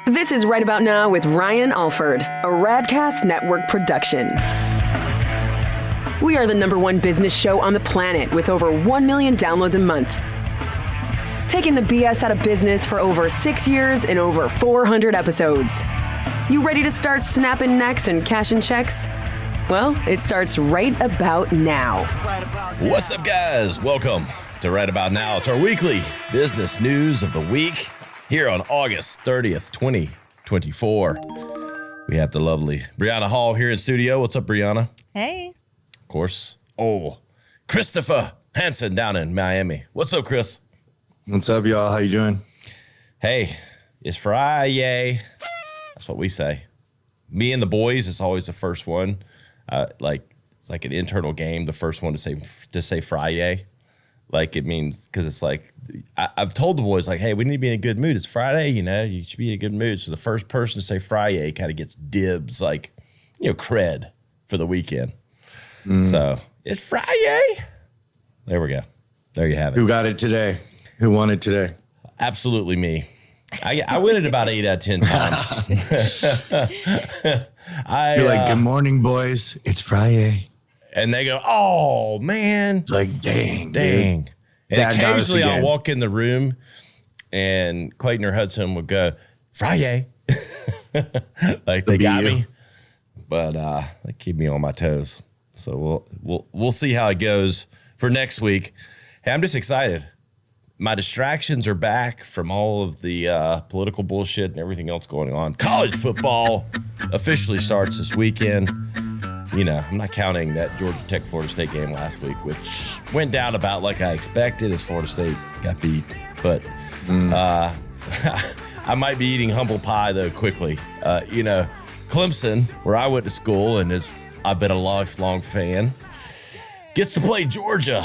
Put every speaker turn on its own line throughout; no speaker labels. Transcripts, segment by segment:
This is Right About Now with Ryan Alford, a Radcast Network production. We are the #1 business show on the planet with over 1 million downloads a month. Taking the BS out of business for over 6 years and over 400 episodes. You ready to start snapping necks and cashing checks? Well, it starts right about now.
What's up, guys? Welcome to Right About Now. It's our weekly business news of the week here on August 30th, 2024. We have the lovely Brianna Hall here in studio. What's up, Brianna?
Hey.
Of course. Oh, Christopher Hansen down in Miami. What's up, Chris?
What's up, y'all? How you doing?
Hey, it's Friday. That's what we say. Me and the boys, it's always the first one. It's like an internal game. The first one to say Friday, like it means because it's like I've told the boys like, hey, we need to be in a good mood. It's Friday, you should be in a good mood. So the first person to say Friday kind of gets dibs, like cred for the weekend. So it's Friday. There we go. There you have it.
Who got it today? Who won it today?
Absolutely me. I win it about 8 out of 10 times.
You're like, good morning, boys. It's Friday.
And they go, oh, man.
It's like, dang.
And
Dad
occasionally I'll walk in the room and Clayton or Hudson would go, Friday. Like they got me. But they keep me on my toes. So we'll see how it goes for next week. Hey, I'm just excited. My distractions are back from all of the political bullshit and everything else going on. College football officially starts this weekend. I'm not counting that Georgia Tech Florida State game last week, which went down about like I expected as Florida State got beat. But I might be eating humble pie, though, quickly. Clemson, where I went to school and I've been a lifelong fan, gets to play Georgia,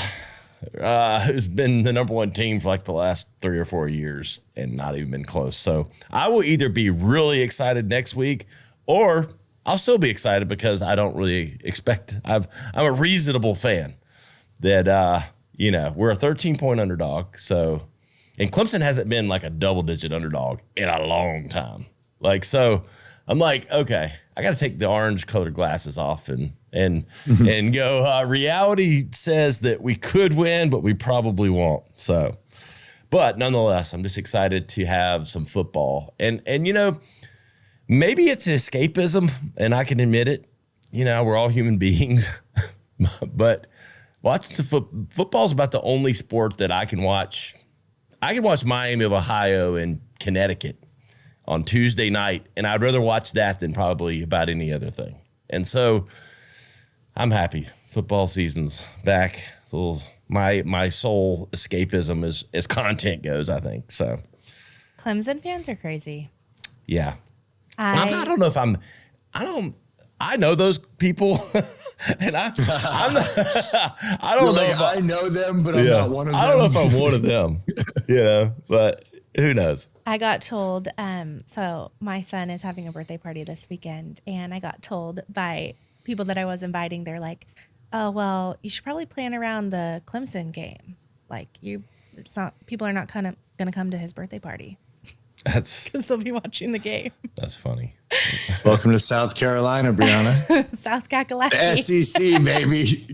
who's been the #1 team for like the last 3 or 4 years and not even been close. So I will either be really excited next week or I'll still be excited because I don't really expect. I'm a reasonable fan that, we're a 13-point underdog. So, and Clemson hasn't been like a double-digit underdog in a long time. So I'm like, okay, I got to take the orange-colored glasses off and go, reality says that we could win, but we probably won't. So, but nonetheless, I'm just excited to have some football. And maybe it's escapism, and I can admit it. We're all human beings. But watching football is about the only sport that I can watch. I can watch Miami of Ohio and Connecticut on Tuesday night, and I'd rather watch that than probably about any other thing. And so I'm happy. Football season's back. It's a little, my sole escapism as content goes, I think. So
Clemson fans are crazy.
Yeah. I don't know if I know those people, and I don't know if
I know them, but I'm not one of them.
I don't know if I'm one of them, but who knows?
I got told, so my son is having a birthday party this weekend, and I got told by people that I was inviting, they're like, oh, well, you should probably plan around the Clemson game. People are not going to come to his birthday party. Because they'll be watching the game.
That's funny.
Welcome to South Carolina, Brianna.
South Kakalaki.
SEC, baby.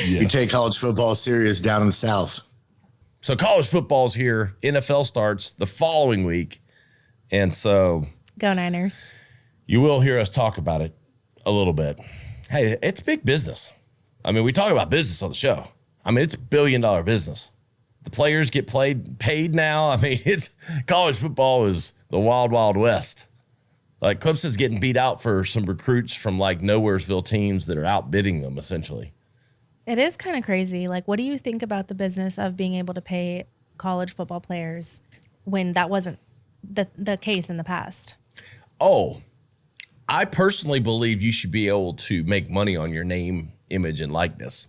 Yes. We take college football serious down in the South.
So college football's here. NFL starts the following week. And so
Go Niners.
You will hear us talk about it a little bit. Hey, it's big business. We talk about business on the show. It's $1 billion business. The players get paid now. It's college football is the wild, wild west. Like Clemson's getting beat out for some recruits from like Nowheresville teams that are outbidding them essentially.
It is kind of crazy. Like, what do you think about the business of being able to pay college football players when that wasn't the case in the past?
Oh, I personally believe you should be able to make money on your name, image, and likeness.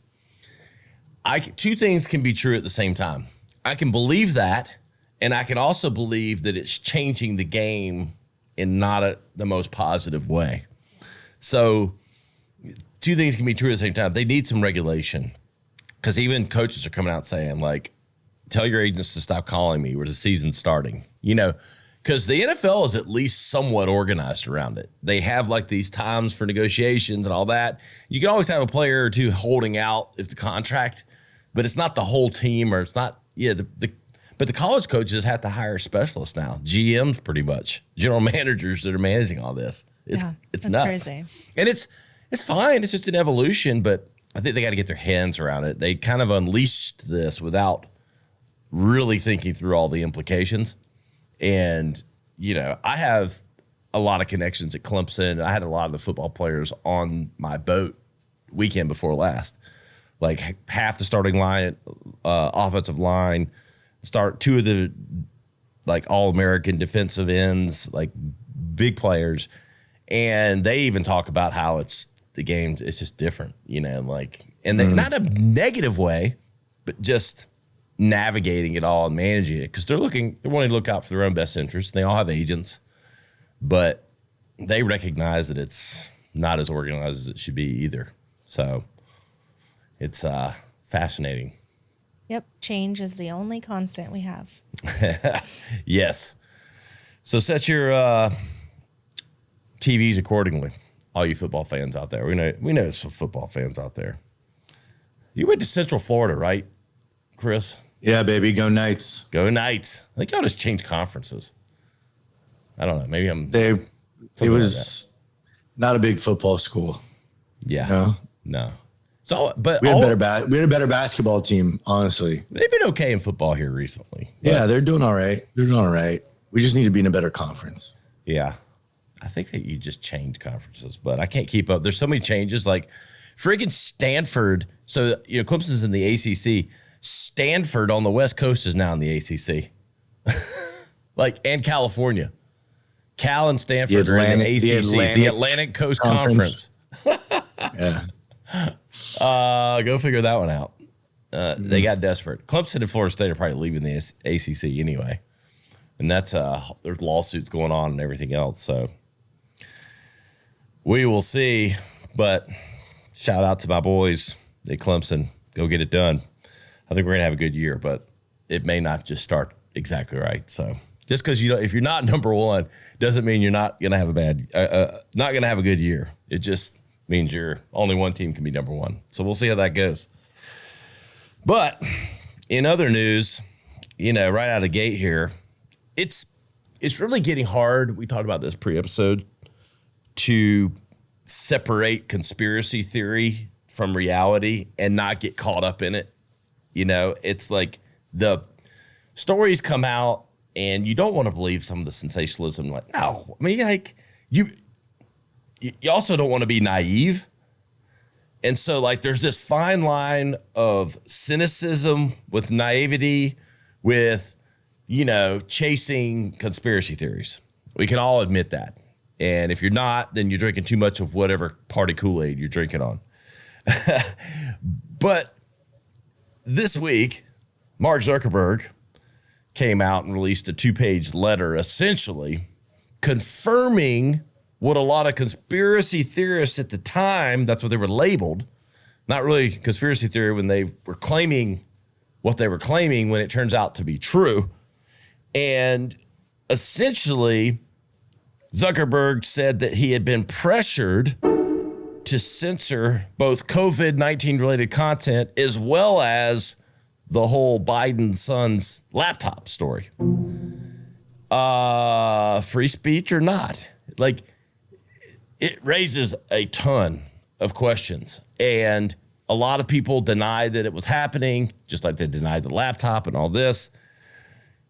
Two things can be true at the same time. I can believe that, and I can also believe that it's changing the game in not the most positive way. So two things can be true at the same time. They need some regulation because even coaches are coming out saying, like, tell your agents to stop calling me where the season's starting. Because the NFL is at least somewhat organized around it. They have like these times for negotiations and all that. You can always have a player or two holding out if the contract, but it's not the whole team, or it's not, but the college coaches have to hire specialists now. GMs, pretty much, general managers that are managing all this. It's nuts. Crazy. And it's fine. It's just an evolution, but I think they got to get their hands around it. They kind of unleashed this without really thinking through all the implications. And, I have a lot of connections at Clemson. I had a lot of the football players on my boat weekend before last. Like half the starting line, offensive line, two of the like All-American defensive ends, like big players. And they even talk about how the game, it's just different, and not a negative way, but just navigating it all and managing it, because they're wanting to look out for their own best interests. They all have agents, but they recognize that it's not as organized as it should be either. So it's fascinating.
Yep. Change is the only constant we have.
Yes. So set your TVs accordingly, all you football fans out there. We know there's some football fans out there. You went to Central Florida, right, Chris?
Yeah, baby. Go Knights.
Go Knights. I think y'all just changed conferences. I don't know. Maybe
it was not a big football school.
Yeah. No. So, but
we had a better basketball team, honestly.
They've been okay in football here recently.
Yeah, they're doing all right. We just need to be in a better conference.
Yeah. I think that you just changed conferences, but I can't keep up. There's so many changes, like freaking Stanford. So, Clemson's in the ACC. Stanford on the West Coast is now in the ACC. And California. Cal and Stanford are in the ACC, the Atlantic Coast Conference.
Yeah.
Go figure that one out. They got desperate. Clemson and Florida State are probably leaving the ACC anyway. And that's, there's lawsuits going on and everything else. So we will see. But shout out to my boys at Clemson. Go get it done. I think we're going to have a good year, but it may not just start exactly right. So just because if you're not number one, doesn't mean you're not going to have not going to have a good year. It just means only one team can be number one. So we'll see how that goes. But in other news, right out of the gate here, it's really getting hard. We talked about this pre-episode, to separate conspiracy theory from reality and not get caught up in it. It's like the stories come out and you don't want to believe some of the sensationalism. Like, no, I mean, like you also don't want to be naive. And so there's this fine line of cynicism with naivety, with, chasing conspiracy theories. We can all admit that. And if you're not, then you're drinking too much of whatever party Kool-Aid you're drinking on. But this week, Mark Zuckerberg came out and released a 2-page letter essentially confirming what a lot of conspiracy theorists at the time, that's what they were labeled, not really conspiracy theory when they were claiming what they were claiming when it turns out to be true. And essentially, Zuckerberg said that he had been pressured to censor both COVID-19 related content as well as the whole Biden son's laptop story. Free speech or not? It raises a ton of questions. And a lot of people deny that it was happening, just like they denied the laptop and all this.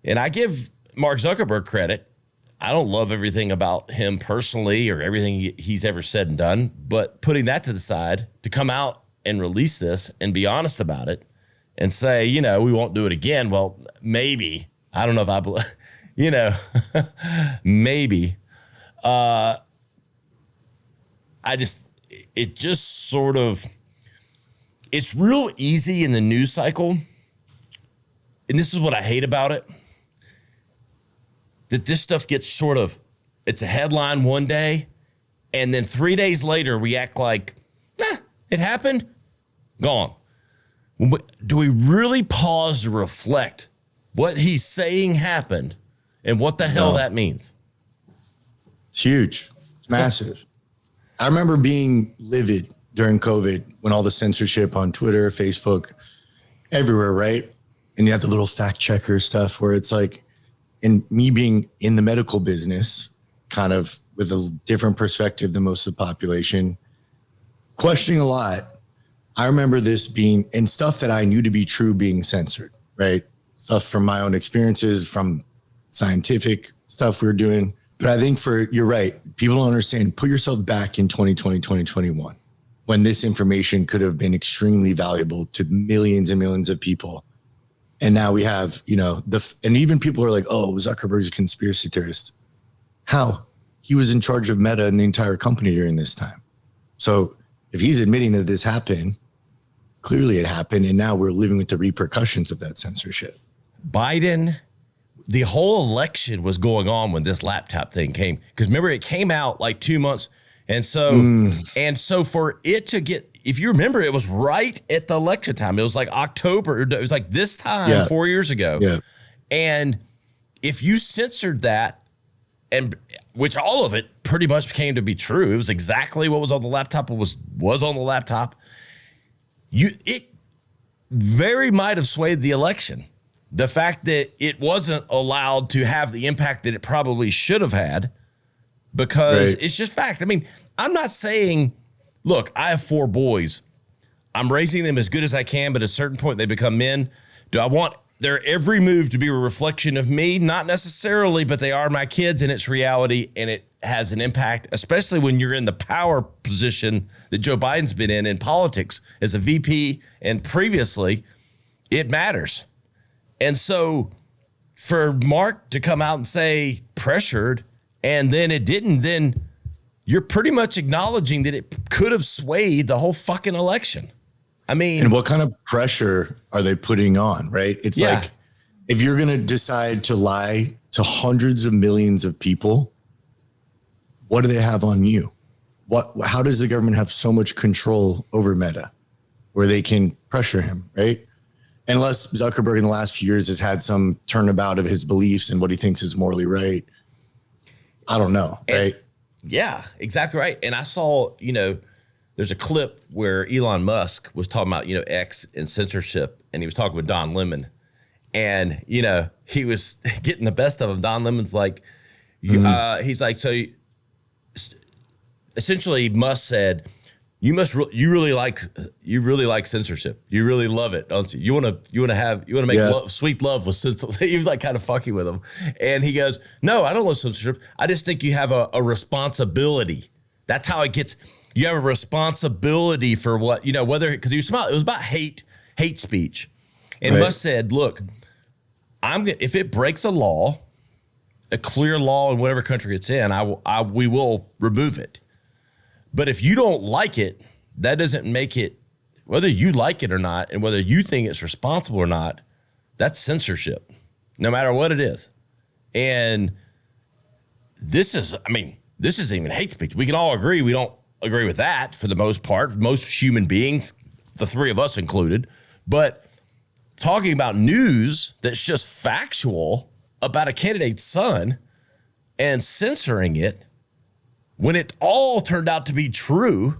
And I give Mark Zuckerberg credit. I don't love everything about him personally or everything he's ever said and done, but putting that to the side, to come out and release this and be honest about it and say, we won't do it again. Well, maybe. I don't know if I believe, maybe. It's real easy in the news cycle. And this is what I hate about it, that this stuff gets it's a headline one day, and then 3 days later we act like, it happened, gone. Do we really pause to reflect what he's saying happened and what the hell that means.
It's huge. It's massive. I remember being livid during COVID when all the censorship on Twitter, Facebook, everywhere, right? And you have the little fact checker stuff where it's like, and me being in the medical business, kind of with a different perspective than most of the population, questioning a lot. I remember this being, and stuff that I knew to be true being censored, right? Stuff from my own experiences, from scientific stuff we were doing. But I think you're right. People don't understand. Put yourself back in 2020, 2021, when this information could have been extremely valuable to millions and millions of people. And now we have, and even people are like, oh, Zuckerberg's a conspiracy theorist. How? He was in charge of Meta and the entire company during this time. So if he's admitting that this happened, clearly it happened. And now we're living with the repercussions of that censorship.
Biden, the whole election was going on when this laptop thing came. Because remember, it came out like 2 months. And so for it to get, if you remember, it was right at the election time. It was like October. It was like this time 4 years ago.
Yeah.
And if you censored that, and which all of it pretty much came to be true, it was exactly what was on the laptop. It was on the laptop. It very might have swayed the election. The fact that it wasn't allowed to have the impact that it probably should have had, because it's just fact. I mean, I'm not saying, look, I have 4 boys. I'm raising them as good as I can, but at a certain point they become men. Do I want their every move to be a reflection of me? Not necessarily, but they are my kids, and it's reality, and it has an impact, especially when you're in the power position that Joe Biden's been in politics as a VP, and previously, it matters. And so for Mark to come out and say pressured, and then it didn't, then you're pretty much acknowledging that it could have swayed the whole fucking election. I mean,
and what kind of pressure are they putting on, right? It's like, if you're going to decide to lie to hundreds of millions of people, what do they have on you? How does the government have so much control over Meta where they can pressure him, right? Unless Zuckerberg in the last few years has had some turnabout of his beliefs and what he thinks is morally right. I don't know, right?
Yeah, exactly right. And I saw, there's a clip where Elon Musk was talking about, X and censorship, and he was talking with Don Lemon. And, he was getting the best of him. Don Lemon's like, he's like, so essentially Musk said, you really like censorship. You really love it, don't you? You want to make sweet love with censorship. He was like kind of fucking with him. And he goes, no, I don't love censorship. I just think you have a responsibility. That's how it gets. You have a responsibility for what, whether, because it was about hate speech. And Musk said, look, if it breaks a law, a clear law in whatever country it's in, we will remove it. But if you don't like it, that doesn't make it, whether you like it or not, and whether you think it's responsible or not, that's censorship, no matter what it is. And this isn't even hate speech. We can all agree we don't agree with that for the most part, most human beings, the 3 of us included. But talking about news that's just factual about a candidate's son and censoring it, when it all turned out to be true.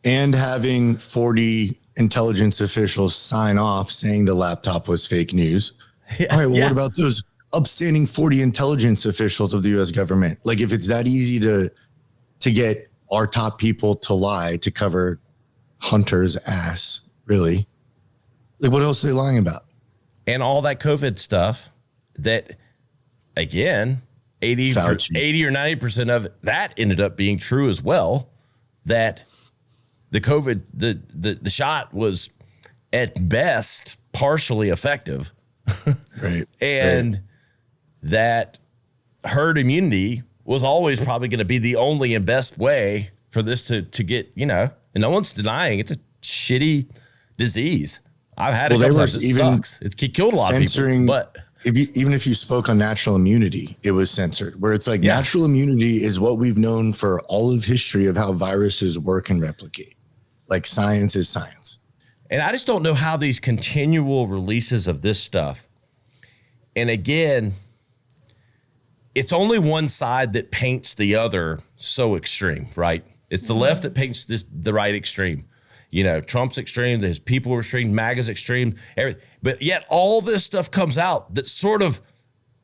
And having 40 intelligence officials sign off saying the laptop was fake news. All right, well, what about those upstanding 40 intelligence officials of the U.S. government? Like, if it's that easy to get our top people to lie to cover Hunter's ass, really, like, what else are they lying about?
And all that COVID stuff that, again, 80 or 90% of it, that ended up being true as well, that the COVID, the shot was at best partially effective.
Right.
And that herd immunity was always probably going to be the only and best way for this to get, and no one's denying it's a shitty disease. I've had it a couple times. It sucks. It killed a lot of people, but
even if you spoke on natural immunity, it was censored, where it's like natural immunity is what we've known for all of history of how viruses work and replicate. Like, science is science.
And I just don't know how these continual releases of this stuff, and again, it's only one side that paints the other so extreme, right? It's the left that paints the right extreme. You know, Trump's extreme, his people are extreme, MAGA's extreme, everything. But yet all this stuff comes out that sort of,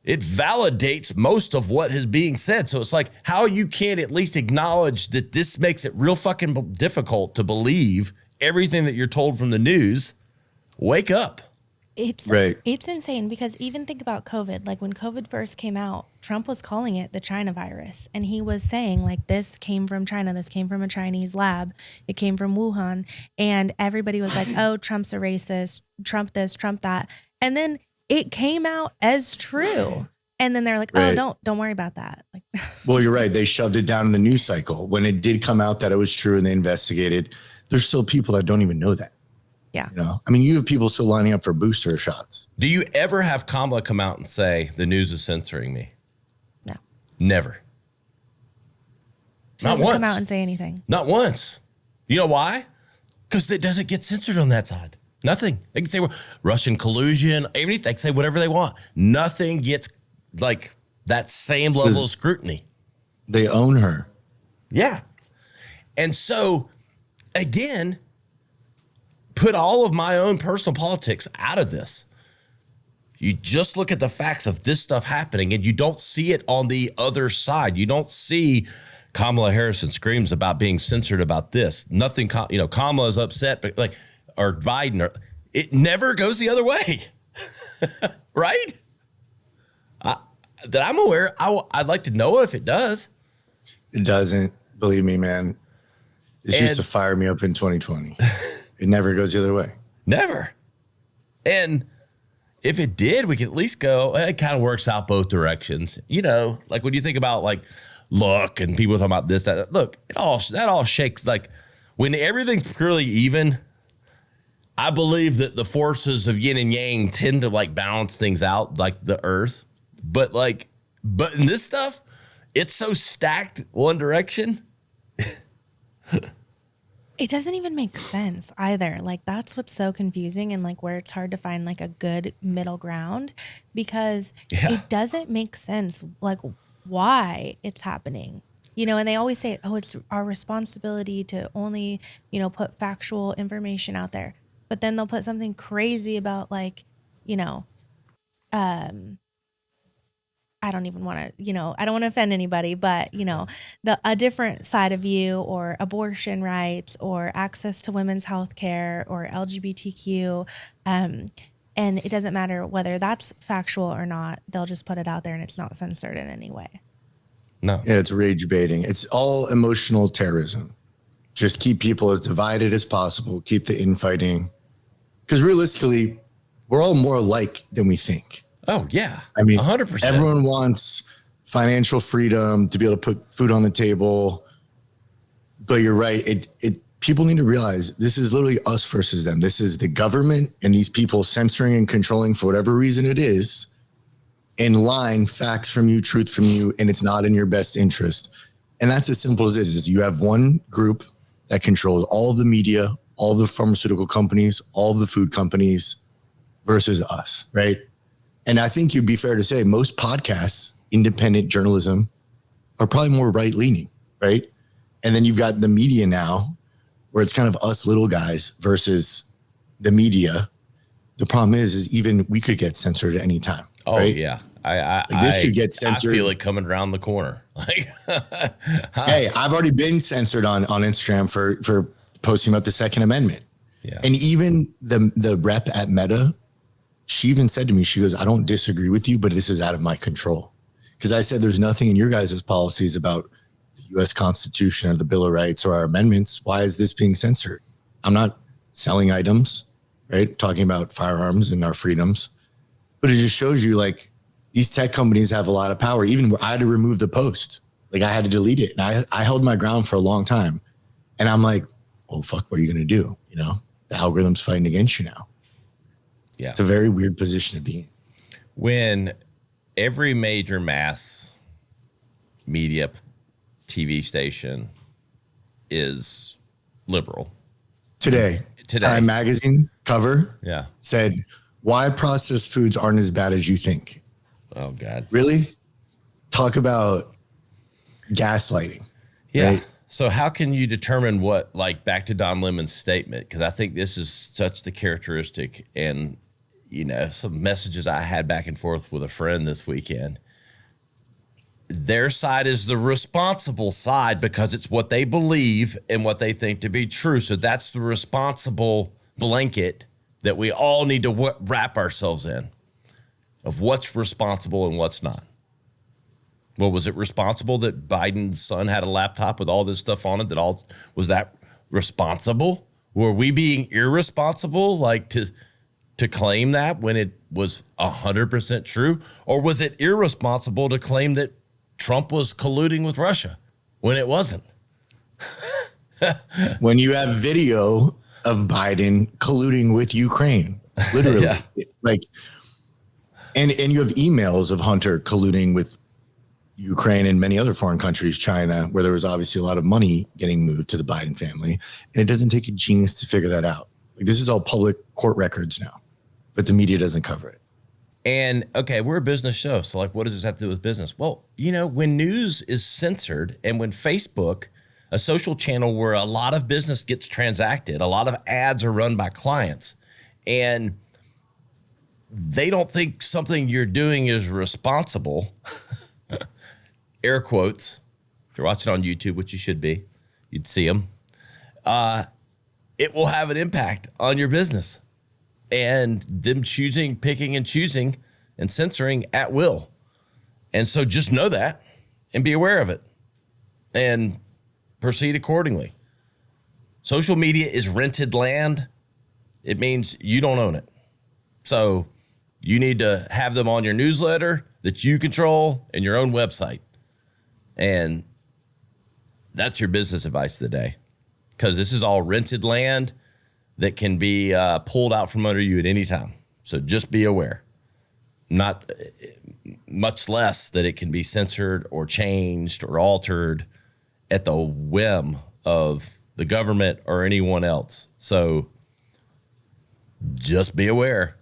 it validates most of what is being said. So it's like how you can't at least acknowledge that this makes it real fucking difficult to believe everything that you're told from the news. Wake up.
It's insane because even think about COVID. Like when COVID first came out, Trump was calling it the China virus. And he was saying like, this came from China. This came from a Chinese lab. It came from Wuhan. And everybody was like, oh, Trump's a racist. Trump this, Trump that. And then it came out as true. And then they're like, oh, don't worry about that. Like,
well, you're right. They shoved it down in the news cycle. When it did come out that it was true and they investigated, there's still people that don't even know that.
Yeah.
You know, I mean, you have people still lining up for booster shots.
Do you ever have Kamala come out and say the news is censoring me?
No.
Never.
She doesn't come out and say anything.
Not once. You know why? Because it doesn't get censored on that side. Nothing. They can say Russian collusion, everything. They can say whatever they want. Nothing gets like that same level of scrutiny.
They own her.
Yeah. And so, again, put all of my own personal politics out of this. You just look at the facts of this stuff happening and you don't see it on the other side. You don't see Kamala Harris screams about being censored about this. Nothing, Kamala is upset, but or Biden, it never goes the other way. Right? That I'm aware, I'd like to know if it does.
It doesn't. Believe me, man. It's just to fire me up in 2020. It never goes the other way.
Never. And if it did, we could at least go, it kind of works out both directions. You know, like when you think about like luck and people talking about this, that, look, that all shakes. Like when everything's purely even, I believe that the forces of yin and yang tend to like balance things out like the earth. But in this stuff, it's so stacked one direction.
It doesn't even make sense either. Like that's what's so confusing and like where it's hard to find like a good middle ground because it doesn't make sense like why it's happening. You know, and they always say, oh, it's our responsibility to only, put factual information out there. But then they'll put something crazy about like, I don't even want to, I don't want to offend anybody, but, a different side of you or abortion rights or access to women's health care or LGBTQ. And it doesn't matter whether that's factual or not. They'll just put it out there and it's not censored in any way.
No.
Yeah, it's rage baiting. It's all emotional terrorism. Just keep people as divided as possible. Keep the infighting. Because realistically, we're all more alike than we think.
Oh, yeah.
I mean,
100%.
Everyone wants financial freedom to be able to put food on the table. But you're right. People need to realize this is literally us versus them. This is the government and these people censoring and controlling for whatever reason it is and lying facts from you, truth from you, and it's not in your best interest. And that's as simple as it is you have one group that controls all of the media, all of the pharmaceutical companies, all of the food companies versus us, right? And I think you'd be fair to say most podcasts, independent journalism, are probably more right-leaning, right? And then you've got the media now where it's kind of us little guys versus the media. The problem is even we could get censored at any time.
Oh,
right?
yeah.
This could get censored.
I feel it coming around the corner.
Hey, I've already been censored on Instagram for posting about the Second Amendment.
Yeah.
And even the rep at Meta, she even said to me, she goes, I don't disagree with you, but this is out of my control. Because I said, there's nothing in your guys' policies about the U.S. Constitution or the Bill of Rights or our amendments. Why is this being censored? I'm not selling items, right? Talking about firearms and our freedoms. But it just shows you like these tech companies have a lot of power. Even I had to remove the post. Like I had to delete it. And I held my ground for a long time. And I'm like, oh, fuck, what are you going to do? The algorithm's fighting against you now.
Yeah.
It's a very weird position to be in.
When every major mass media TV station is liberal.
Today, Time Magazine cover said, why processed foods aren't as bad as you think.
Oh, God.
Really? talk about gaslighting.
Yeah.
Right?
So how can you determine what, like back to Don Lemon's statement? Because I think this is such the characteristic, and, you know, some messages I had back and forth with a friend this weekend. Their side is the responsible side because it's what they believe and what they think to be true. So that's the responsible blanket that we all need to wrap ourselves in, of what's responsible and what's not. Well, was it responsible that Biden's son had a laptop with all this stuff on it? Was that responsible? Were we being irresponsible, like to claim that when it was 100% true? Or was it irresponsible to claim that Trump was colluding with Russia when it wasn't?
When you have video of Biden colluding with Ukraine, literally,
Yeah.
like, and you have emails of Hunter colluding with Ukraine and many other foreign countries, China, where there was obviously a lot of money getting moved to the Biden family. And it doesn't take a genius to figure that out. Like, this is all public court records now, but the media doesn't cover it.
And okay, we're a business show. So like, what does this have to do with business? Well, you know, when news is censored, and when Facebook, a social channel where a lot of business gets transacted, a lot of ads are run by clients, and they don't think something you're doing is responsible, air quotes, if you're watching on YouTube, which you should be, you'd see them, it will have an impact on your business. And them picking and choosing and censoring at will. And so just know that and be aware of it and proceed accordingly. Social media is rented land. It means you don't own it. So you need to have them on your newsletter that you control and your own website. And that's your business advice of the day, because this is all rented land that can be pulled out from under you at any time. So just be aware. Not much less that it can be censored or changed or altered at the whim of the government or anyone else. So just be aware.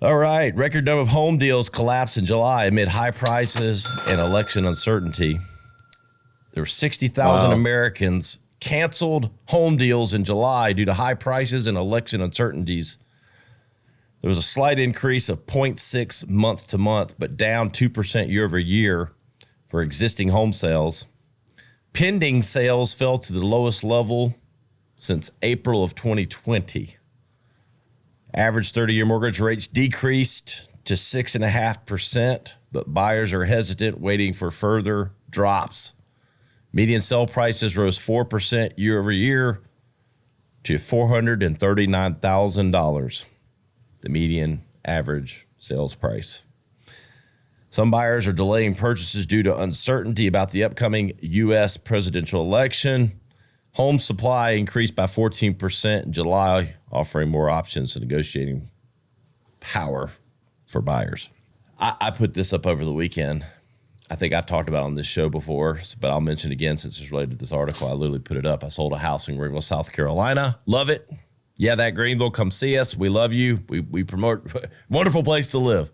All right. Record number of home deals collapsed in July amid high prices and election uncertainty. There were 60,000 Americans canceled home deals in July due to high prices and election uncertainties. There was a slight increase of 0.6 month to month, but down 2% year over year for existing home sales. Pending sales fell to the lowest level since April of 2020. Average 30-year mortgage rates decreased to 6.5%, but buyers are hesitant, waiting for further drops. Median sale prices rose 4% year over year to $439,000, the median average sales price. Some buyers are delaying purchases due to uncertainty about the upcoming U.S. presidential election. Home supply increased by 14% in July, offering more options and negotiating power for buyers. I put this up over the weekend. I think I've talked about it on this show before, but I'll mention it again since it's related to this article. I literally put it up. I sold a house in Greenville, South Carolina. Love it. Yeah, that Greenville, come see us. We love you. We promote. Wonderful place to live.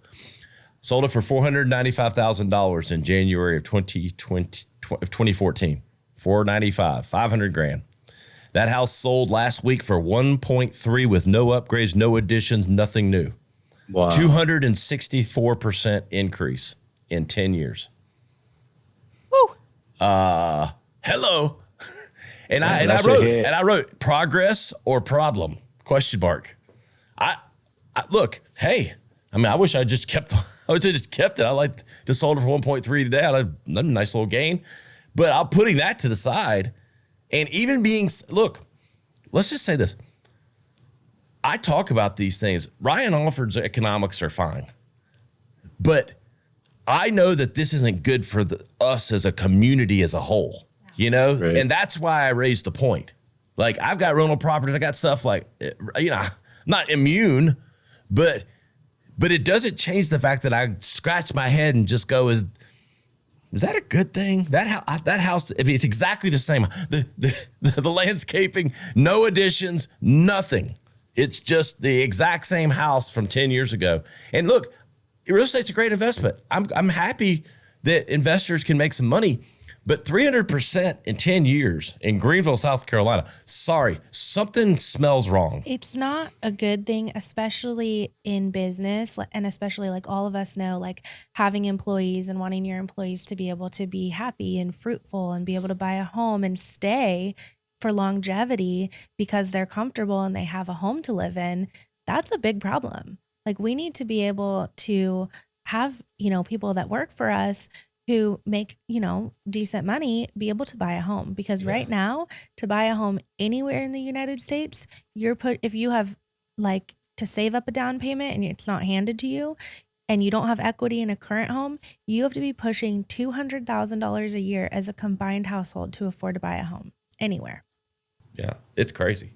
Sold it for $495,000 in January of 2014. $495,000, $500,000. That house sold last week for 1.3 with no upgrades, no additions, nothing new.
Wow.
264% increase in 10 years.
Woo.
Hello. And I wrote progress or problem? Question mark. I look, hey, I mean, I wish I just kept it. I just sold it for 1.3 today. I had a nice little gain. But I'm putting that to the side, and even look, let's just say this. I talk about these things. Ryan Alford's economics are fine, but I know that this isn't good for us as a community as a whole, you know? Right. And that's why I raised the point. Like, I've got rental properties. I got stuff like, you know, I'm not immune, but it doesn't change the fact that I scratch my head and just go, is that a good thing? That house, I mean, it's exactly the same. The landscaping, no additions, nothing. It's just the exact same house from 10 years ago. And look, real estate's a great investment. I'm happy that investors can make some money, but 300% in 10 years in Greenville, South Carolina. Sorry, something smells wrong.
It's not a good thing, especially in business. And especially like all of us know, like having employees and wanting your employees to be able to be happy and fruitful and be able to buy a home and stay for longevity because they're comfortable and they have a home to live in. That's a big problem. Like we need to be able to have, people that work for us who make, decent money, be able to buy a home. Because right now, to buy a home anywhere in the United States, if you have like to save up a down payment and it's not handed to you and you don't have equity in a current home, you have to be pushing $200,000 a year as a combined household to afford to buy a home anywhere.
Yeah, it's crazy.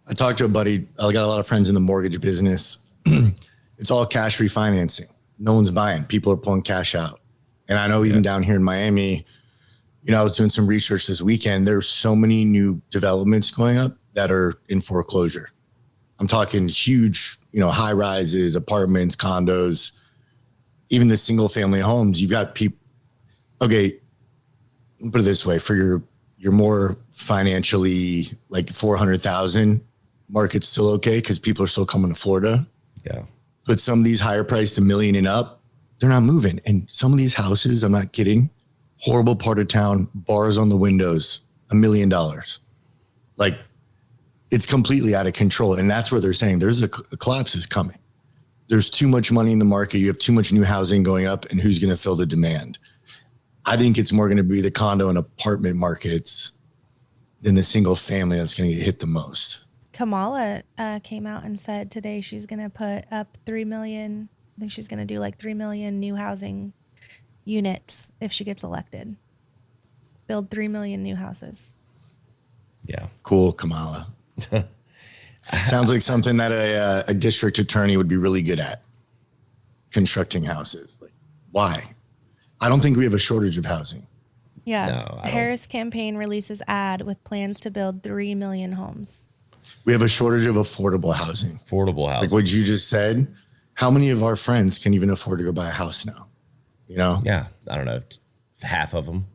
I talked to a buddy. I got a lot of friends in the mortgage business. It's all cash refinancing. No one's buying. People are pulling cash out. And I know even down here in Miami, I was doing some research this weekend. There's so many new developments going up that are in foreclosure. I'm talking huge, high rises, apartments, condos, even the single family homes. You've got people. Okay, put it this way: for your more financially like 400,000 market's still okay because people are still coming to Florida.
Yeah.
But some of these higher priced, $1 million and up, they're not moving. And some of these houses, I'm not kidding, horrible part of town, bars on the windows, $1 million. Like it's completely out of control. And that's where they're saying there's a collapse is coming. There's too much money in the market. You have too much new housing going up, and who's going to fill the demand? I think it's more going to be the condo and apartment markets than the single family that's going to get hit the most.
Kamala came out and said today she's going to put up 3 million. I think she's going to do like 3 million new housing units if she gets elected. Build 3 million new houses.
Yeah.
Cool, Kamala. Sounds like something that a district attorney would be really good at. Constructing houses. Like, why? I don't think we have a shortage of housing.
Yeah.
No,
Harris campaign releases ad with plans to build 3 million homes.
We have a shortage of affordable housing.
Affordable housing.
Like what you just said. How many of our friends can even afford to go buy a house now?
Yeah. I don't know. Half of them.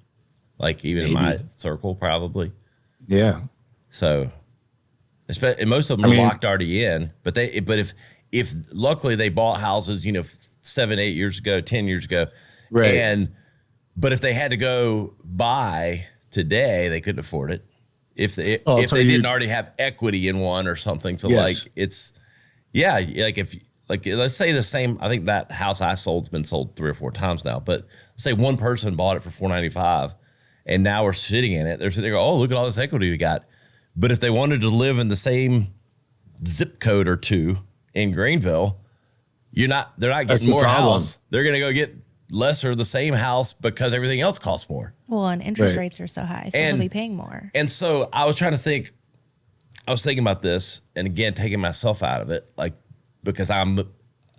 Like even in my circle, probably.
Yeah.
So, and most of them are locked already in. But if luckily they bought houses, 7, 8 years ago, 10 years ago,
right?
But if they had to go buy today, they couldn't afford it. If they didn't already have equity in one or something. So
yes.
Let's say the same. I think that house I sold's been sold 3 or 4 times now. But let's say one person bought it for $495, and now we're sitting in it. They're sitting there, oh, look at all this equity we got. But if they wanted to live in the same zip code or two in Greenville, they're not getting more house. They're going to go get lesser the same house because everything else costs more.
Well, and interest rates are so high, so they'll be paying more.
And so I was thinking about this, and again, taking myself out of it, like, because I'm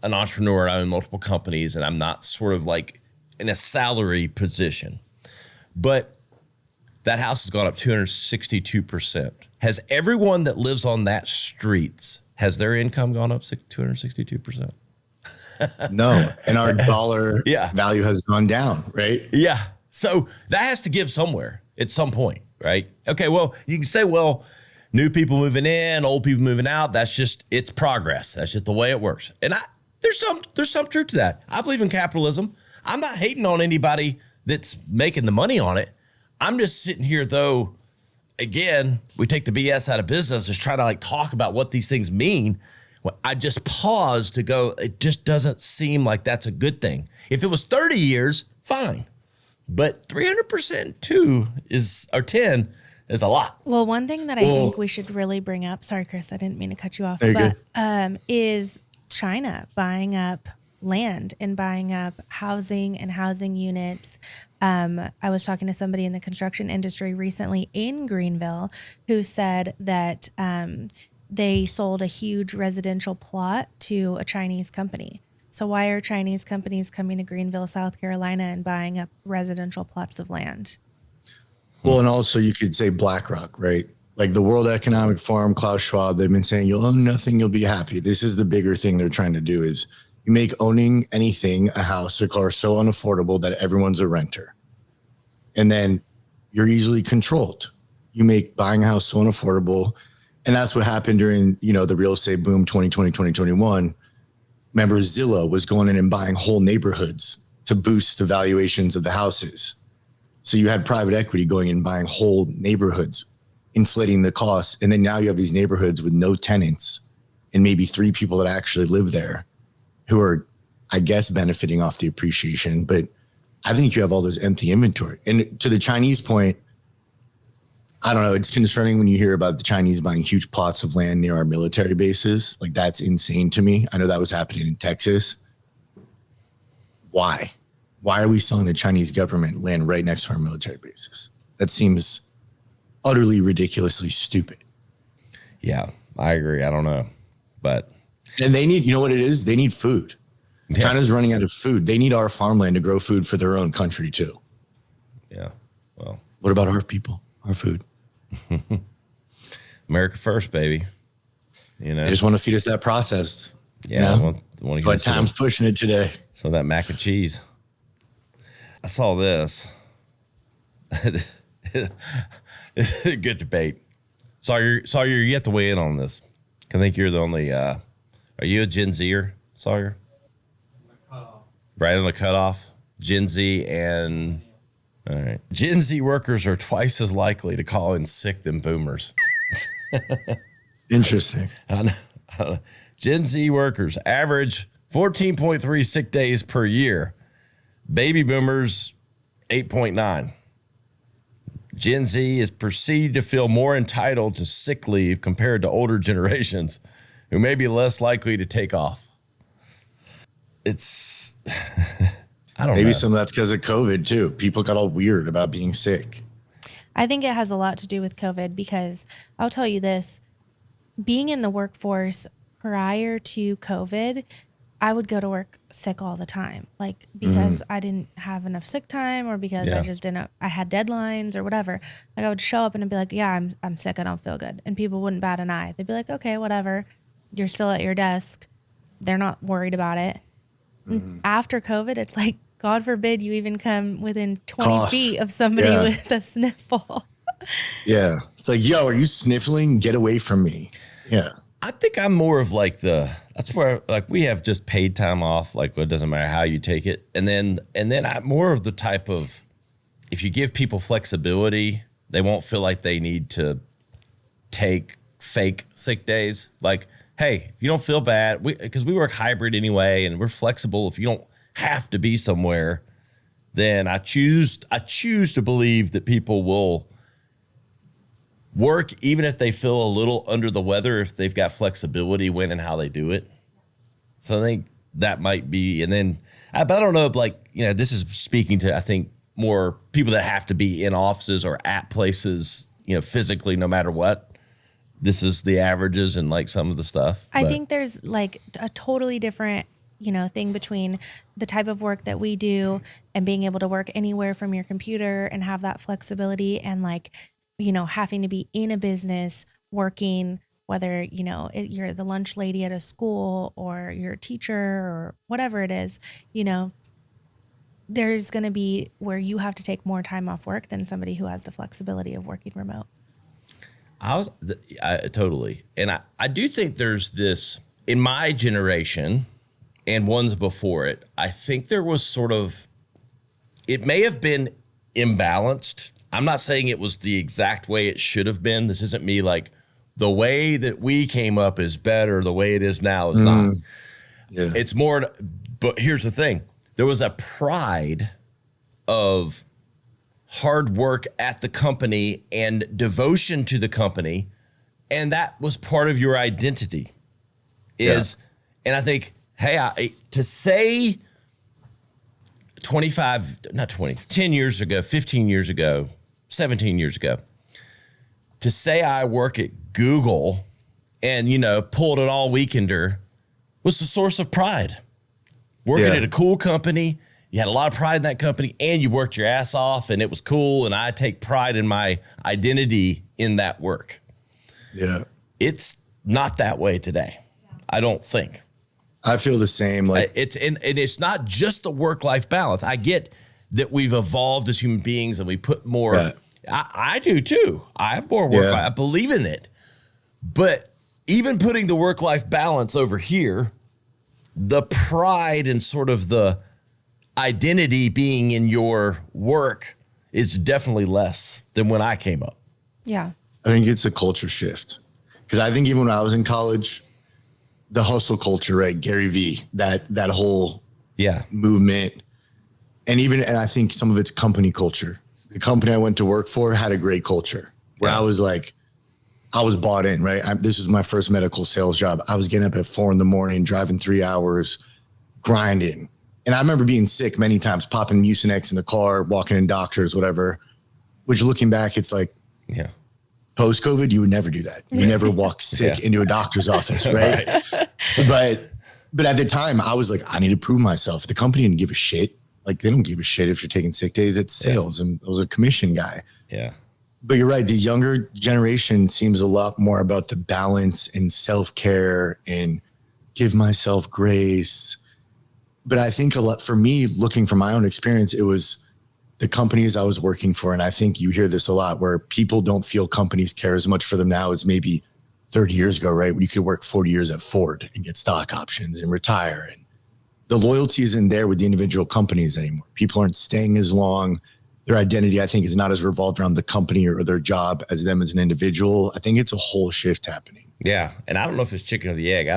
an entrepreneur, I own multiple companies, and I'm not sort of like in a salary position. But that house has gone up 262%. Has everyone that lives on that streets, has their income gone up 262%?
No. And our dollar value has gone down, right?
Yeah. So that has to give somewhere at some point, right? Okay, well, you can say, well, new people moving in, old people moving out, it's progress. That's just the way it works. And there's some truth to that. I believe in capitalism. I'm not hating on anybody that's making the money on it. I'm just sitting here, though, again, we take the BS out of business, just trying to talk about what these things mean. Well, I just pause to go, it just doesn't seem like that's a good thing. If it was 30 years, fine. But 300% too or 10 is a lot.
Well, one thing that I think we should really bring up, sorry, Chris, I didn't mean to cut you off, is China buying up land and buying up housing and housing units. I was talking to somebody in the construction industry recently in Greenville who said that they sold a huge residential plot to a Chinese company. So why are Chinese companies coming to Greenville, South Carolina and buying up residential plots of land?
Well, and also you could say BlackRock, right? Like the World Economic Forum, Klaus Schwab, they've been saying you'll own nothing, you'll be happy. This is the bigger thing they're trying to do is You make owning anything, a house or car, so unaffordable that everyone's a renter. And then you're easily controlled. You make buying a house so unaffordable. And that's what happened during, the real estate boom, 2020, 2021. Remember, Zillow was going in and buying whole neighborhoods to boost the valuations of the houses. So you had private equity going in and buying whole neighborhoods, inflating the costs. And then now you have these neighborhoods with no tenants and maybe 3 people that actually live there who are, I guess, benefiting off the appreciation. But I think you have all this empty inventory. And to the Chinese point, I don't know. It's concerning when you hear about the Chinese buying huge plots of land near our military bases. Like, that's insane to me. I know that was happening in Texas. Why? Why are we selling the Chinese government land right next to our military bases? That seems utterly ridiculously stupid.
Yeah, I agree. I don't know.
And they need, you know what it is? They need food.
Yeah.
China's running out of food. They need our farmland to grow food for their own country too.
Yeah. Well,
what about our people, our food?
America first, baby.
They just want to feed us that processed.
Yeah.
Want
to
get time's pushing it today.
So that mac and cheese. I saw this. It's a good debate. Sawyer, you have to weigh in on this. I think you're the only, are you a Gen Zer, Sawyer? Right on the cutoff. Gen Z and, all right. Gen Z workers are twice as likely to call in sick than boomers.
Interesting.
I know. Gen Z workers average 14.3 sick days per year. Baby boomers, 8.9. Gen Z is perceived to feel more entitled to sick leave compared to older generations who may be less likely to take off. It's, I don't know.
Maybe some of that's because of COVID too. People got all weird about being sick.
I think it has a lot to do with COVID because I'll tell you this, being in the workforce prior to COVID, I would go to work sick all the time, like because I didn't have enough sick time or because I just didn't, I had deadlines or whatever. Like I would show up and I'd be like, yeah, I'm sick. I don't feel good. And people wouldn't bat an eye. They'd be like, okay, whatever. You're still at your desk. They're not worried about it. After COVID, it's like, God forbid you even come within 20 feet of somebody with a sniffle.
Yeah. It's like, yo, are you sniffling? Get away from me. Yeah.
I think I'm more of like that's where like we have just paid time off. Like it doesn't matter how you take it. And then I'm more of the type of, if you give people flexibility, they won't feel like they need to take fake sick days. Like, hey, if you don't feel bad, because we work hybrid anyway, and we're flexible. If you don't have to be somewhere, then I choose to believe that people will work even if they feel a little under the weather, if they've got flexibility when and how they do it. So I think that might be, and then, but I don't know, like, this is speaking to, I think, more people that have to be in offices or at places, physically, no matter what. This is the averages and like some of the stuff.
I think there's like a totally different, thing between the type of work that we do and being able to work anywhere from your computer and have that flexibility and like, having to be in a business working, whether, you're the lunch lady at a school or you're a teacher or whatever it is, there's going to be where you have to take more time off work than somebody who has the flexibility of working remote.
I totally. And I do think there's this in my generation and ones before it. I think there was sort of, it may have been imbalanced. I'm not saying it was the exact way it should have been. This isn't me like the way that we came up is better. The way it is now is not. Yeah. It's more, but here's the thing. There was a pride of hard work at the company and devotion to the company. And that was part of your identity and I think, hey, to say 10 years ago, 15 years ago, 17 years ago, to say I work at Google and, pulled an all weekender was the source of pride. Working at a cool company, you had a lot of pride in that company and you worked your ass off and it was cool. And I take pride in my identity in that work.
Yeah.
It's not that way today. I don't think.
I feel the same. Like
and it's not just the work-life balance. I get that we've evolved as human beings and we put more. Yeah. I do too. I have more work. I believe in it. But even putting the work-life balance over here, the pride and sort of the identity being in your work is definitely less than when I came up.
Yeah.
I think it's a culture shift. Because I think even when I was in college, the hustle culture, right? Gary Vee, that whole movement. And I think some of it's company culture. The company I went to work for had a great culture where I was like, I was bought in, right? This was my first medical sales job. I was getting up at 4 a.m, driving 3 hours, grinding. And I remember being sick many times, popping Mucinex in the car, walking in doctors, whatever, which looking back, it's like, post-COVID, you would never do that. You never walk sick into a doctor's office, right? But at the time, I was like, I need to prove myself. The company didn't give a shit. Like, they don't give a shit if you're taking sick days. It's sales, and I was a commission guy.
Yeah.
But you're right. The younger generation seems a lot more about the balance and self-care and give myself grace. But I think a lot for me, looking from my own experience, it was the companies I was working for. And I think you hear this a lot where people don't feel companies care as much for them now as maybe 30 years ago, right? When you could work 40 years at Ford and get stock options and retire. And the loyalty isn't there with the individual companies anymore. People aren't staying as long. Their identity, I think, is not as revolved around the company or their job as them as an individual. I think it's a whole shift happening.
Yeah. And I don't know if it's chicken or the egg.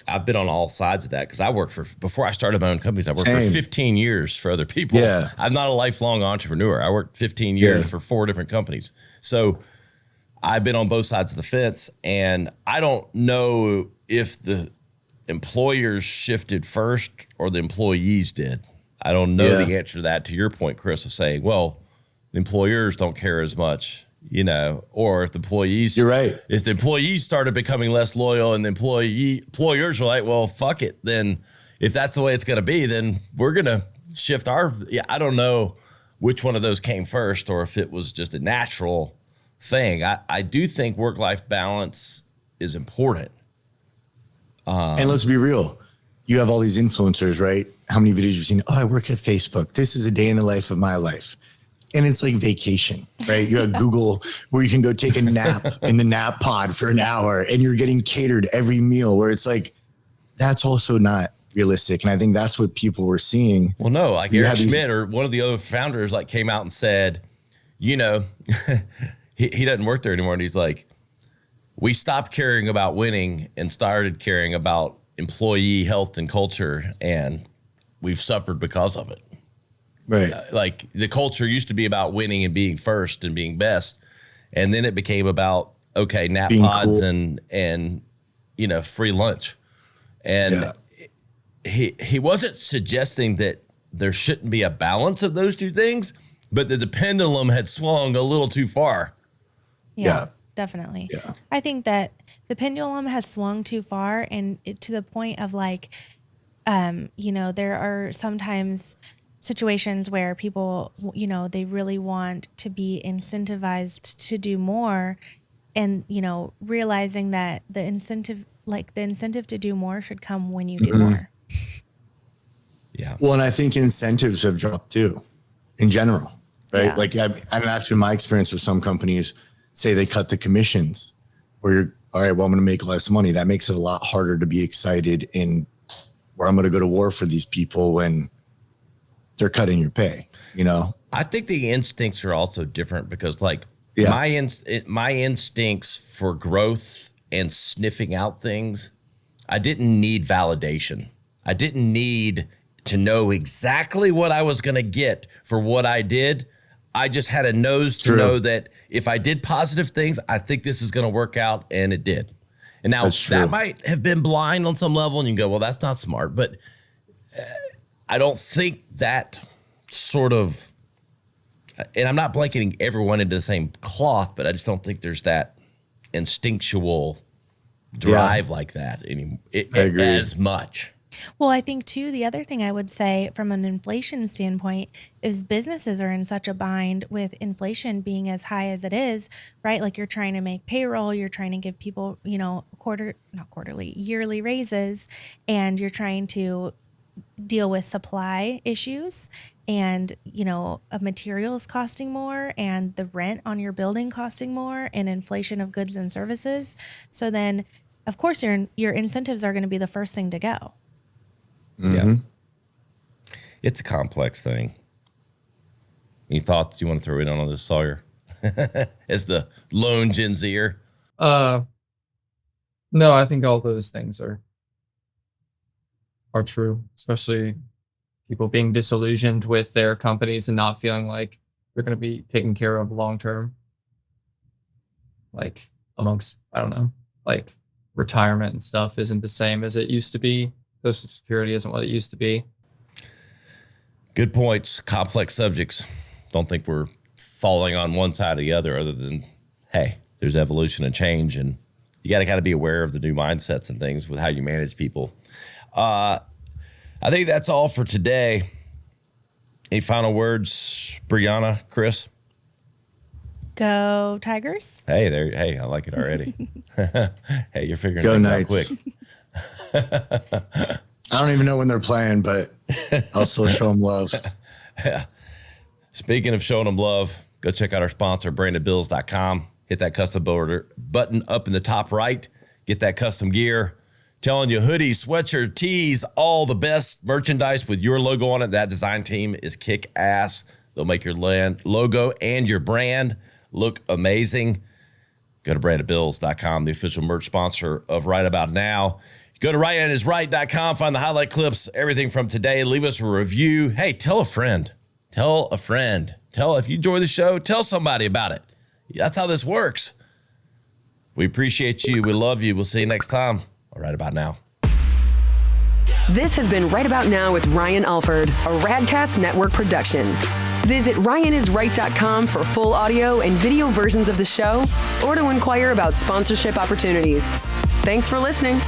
I've been on all sides of that because I worked before I started my own companies, I worked for 15 years for other people.
Yeah.
I'm not a lifelong entrepreneur. I worked 15 years for 4 different companies. So I've been on both sides of the fence, and I don't know if the employers shifted first or the employees did. I don't know the answer to that, to your point, Chris, of saying, well, the employers don't care as much. Or if the employees,
you're right.
If the employees started becoming less loyal and the employers were like, well, fuck it. Then if that's the way it's going to be, then we're going to shift I don't know which one of those came first or if it was just a natural thing. I do think work-life balance is important.
And let's be real. You have all these influencers, right? How many videos you've seen? Oh, I work at Facebook. This is a day in the life of my life. And it's like vacation, right? You have Google where you can go take a nap in the nap pod for an hour and you're getting catered every meal, where it's like, that's also not realistic. And I think that's what people were seeing.
Well, no, like Eric Schmidt or one of the other founders came out and said, he doesn't work there anymore. And he's like, we stopped caring about winning and started caring about employee health and culture. And we've suffered because of it.
Right.
Like the culture used to be about winning and being first and being best. And then it became about, nap being pods cool. and free lunch. And he wasn't suggesting that there shouldn't be a balance of those two things, but that the pendulum had swung a little too far.
Yeah. Definitely.
Yeah.
I think that the pendulum has swung too far, and to the point of there are sometimes situations where people, they really want to be incentivized to do more, and, realizing that the incentive to do more should come when you do more.
Yeah.
Well, and I think incentives have dropped too, in general, right?
Yeah.
And that's been my experience with some companies. Say they cut the commissions, where you're, all right, well, I'm going to make less money. That makes it a lot harder to be excited in where I'm going to go to war for these people when they're cutting your pay,
I think the instincts are also different because my instincts for growth and sniffing out things, I didn't need validation. I didn't need to know exactly what I was going to get for what I did. I just had a nose to know that if I did positive things, I think this is going to work out, and it did. And now that might have been blind on some level, and you can go, well, that's not smart. But I don't think that sort of, and I'm not blanketing everyone into the same cloth, but I just don't think there's that instinctual drive like that anymore as much.
Well, I think too, the other thing I would say from an inflation standpoint is businesses are in such a bind with inflation being as high as it is, right? Like you're trying to make payroll, you're trying to give people, yearly raises, and you're trying to deal with supply issues and, materials costing more and the rent on your building costing more and inflation of goods and services. So then, of course, your incentives are going to be the first thing to go.
Mm-hmm.
Yeah. It's a complex thing. Any thoughts you want to throw in on this, Sawyer? As the lone Gen Zer?
No, I think all those things are true, especially people being disillusioned with their companies and not feeling like they're going to be taken care of long term. Like amongst, like retirement and stuff isn't the same as it used to be. Social Security isn't what it used to be.
Good points. Complex subjects. Don't think we're falling on one side or the other than, hey, there's evolution and change, and you got to kind of be aware of the new mindsets and things with how you manage people. I think that's all for today. Any final words, Brianna, Chris?
Go Tigers.
Hey, I like it already. Hey, you're figuring
Go
things out
Knights.
quick.
I don't even know when they're playing, but I'll still show them love.
Yeah. Speaking of showing them love, go check out our sponsor, brandedbills.com. Hit that custom builder button up in the top right. Get that custom gear. Telling you, hoodies, sweatshirts, tees, all the best merchandise with your logo on it. That design team is kick ass. They'll make your logo and your brand look amazing. Go to brandedbills.com, the official merch sponsor of Right About Now. Go to RyanIsRight.com, find the highlight clips, everything from today. Leave us a review. Hey, tell a friend. Tell a friend. If you enjoy the show, tell somebody about it. That's how this works. We appreciate you. We love you. We'll see you next time. Right About Now.
This has been Right About Now with Ryan Alford, a Radcast Network production. Visit RyanIsRight.com for full audio and video versions of the show or to inquire about sponsorship opportunities. Thanks for listening.